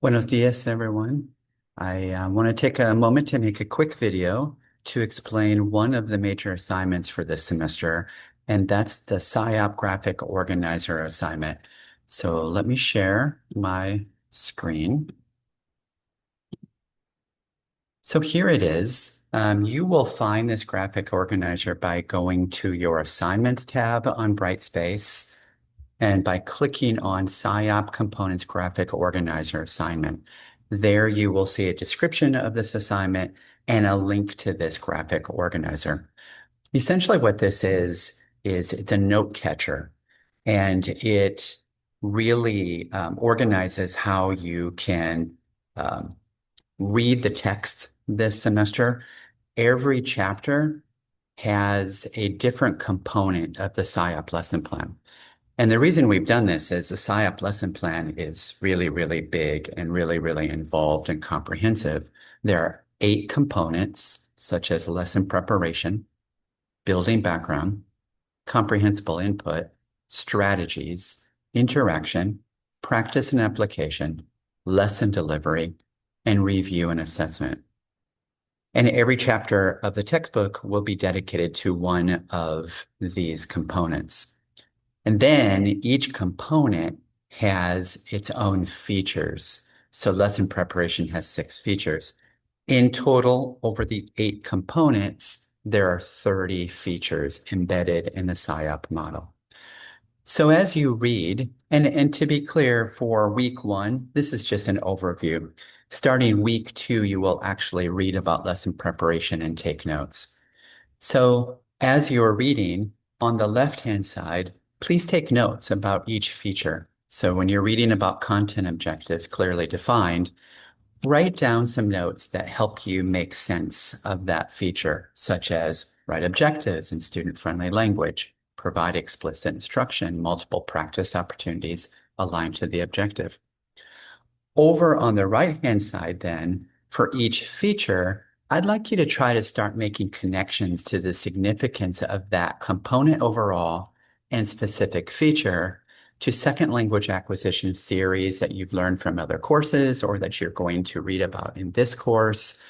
Buenos dias, everyone. I want to take a moment to make a quick video to explain one of the major assignments for this semester, and that's the SIOP Graphic Organizer assignment. So let me share my screen. So here it is. You will find this graphic organizer by going to your Assignments tab on Brightspace and by clicking on SIOP Components Graphic Organizer Assignment. There you will see a description of this assignment and a link to this graphic organizer. Essentially what this is it's a note catcher, and it really organizes how you can um, read the text this semester. Every chapter has a different component of the SIOP lesson plan. And the reason we've done this is the SIOP lesson plan is really, really big and really, really involved and comprehensive. There are 8 components, such as lesson preparation, building background, comprehensible input, strategies, interaction, practice and application, lesson delivery, and review and assessment. And every chapter of the textbook will be dedicated to one of these components. And then each component has its own features. So lesson preparation has 6 features. In total, over the 8 components, there are 30 features embedded in the SIOP model. So as you read, and to be clear, for week 1, this is just an overview. Starting week 2, you will actually read about lesson preparation and take notes. So as you're reading, on the left-hand side, please take notes about each feature. So when you're reading about content objectives clearly defined, write down some notes that help you make sense of that feature, such as write objectives in student-friendly language, provide explicit instruction, multiple practice opportunities aligned to the objective. Over on the right-hand side then, for each feature, I'd like you to try to start making connections to the significance of that component overall and specific feature to second language acquisition theories that you've learned from other courses or that you're going to read about in this course,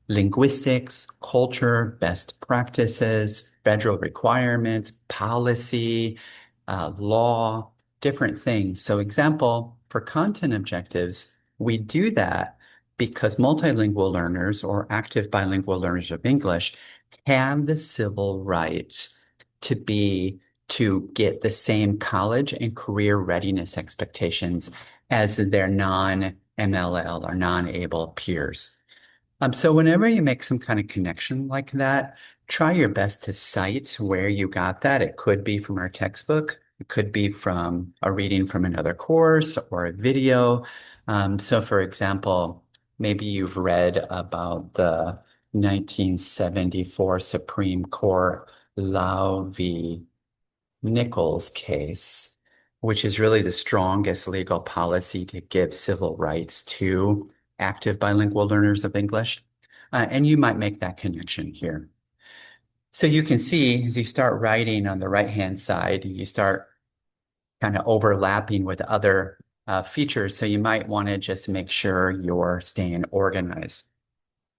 linguistics, culture, best practices, federal requirements, policy, law, different things. So example, for content objectives, we do that because multilingual learners or active bilingual learners of English have the civil right to get the same college and career readiness expectations as their non-MLL or non-able peers. So whenever you make some kind of connection like that, try your best to cite where you got that. It could be from our textbook. It could be from a reading from another course or a video. So for example, maybe you've read about the 1974 Supreme Court Lau v. Nichols case, which is really the strongest legal policy to give civil rights to active bilingual learners of English. And you might make that connection here. So you can see as you start writing on the right-hand side, you start kind of overlapping with other features. So you might want to just make sure you're staying organized.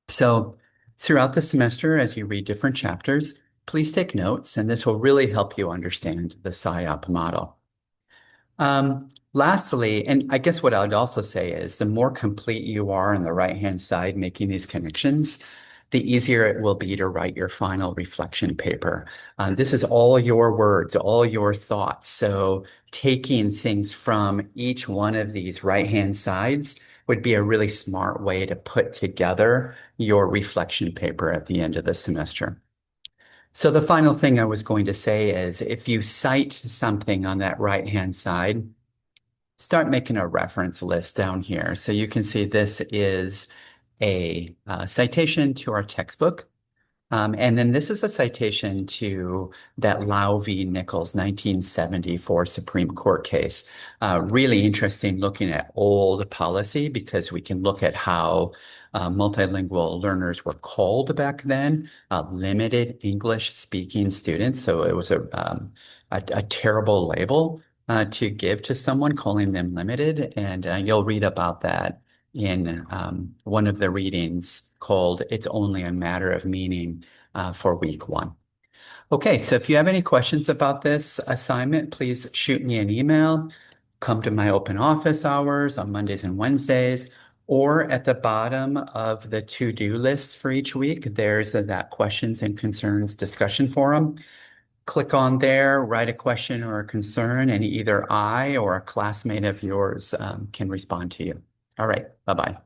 So throughout the semester, as you read different chapters, please take notes, and this will really help you understand the SIOP model. Lastly, and I guess what I would also say is the more complete you are on the right-hand side making these connections, the easier it will be to write your final reflection paper. This is all your words, all your thoughts. So taking things from each one of these right-hand sides would be a really smart way to put together your reflection paper at the end of the semester. So the final thing I was going to say is if you cite something on that right-hand side, start making a reference list down here. So you can see this is a citation to our textbook. And then this is a citation to that Lau v. Nichols 1974 Supreme Court case. Really interesting looking at old policy because we can look at how multilingual learners were called back then, limited English speaking students. So it was a terrible label to give to someone, calling them limited. And you'll read about that in one of the readings called It's Only a Matter of Meaning for week 1. Okay, so if you have any questions about this assignment, please shoot me an email. Come to my open office hours on Mondays and Wednesdays, or at the bottom of the to-do lists for each week, there's that questions and concerns discussion forum. Click on there, write a question or a concern, and either I or a classmate of yours can respond to you. All right, bye-bye.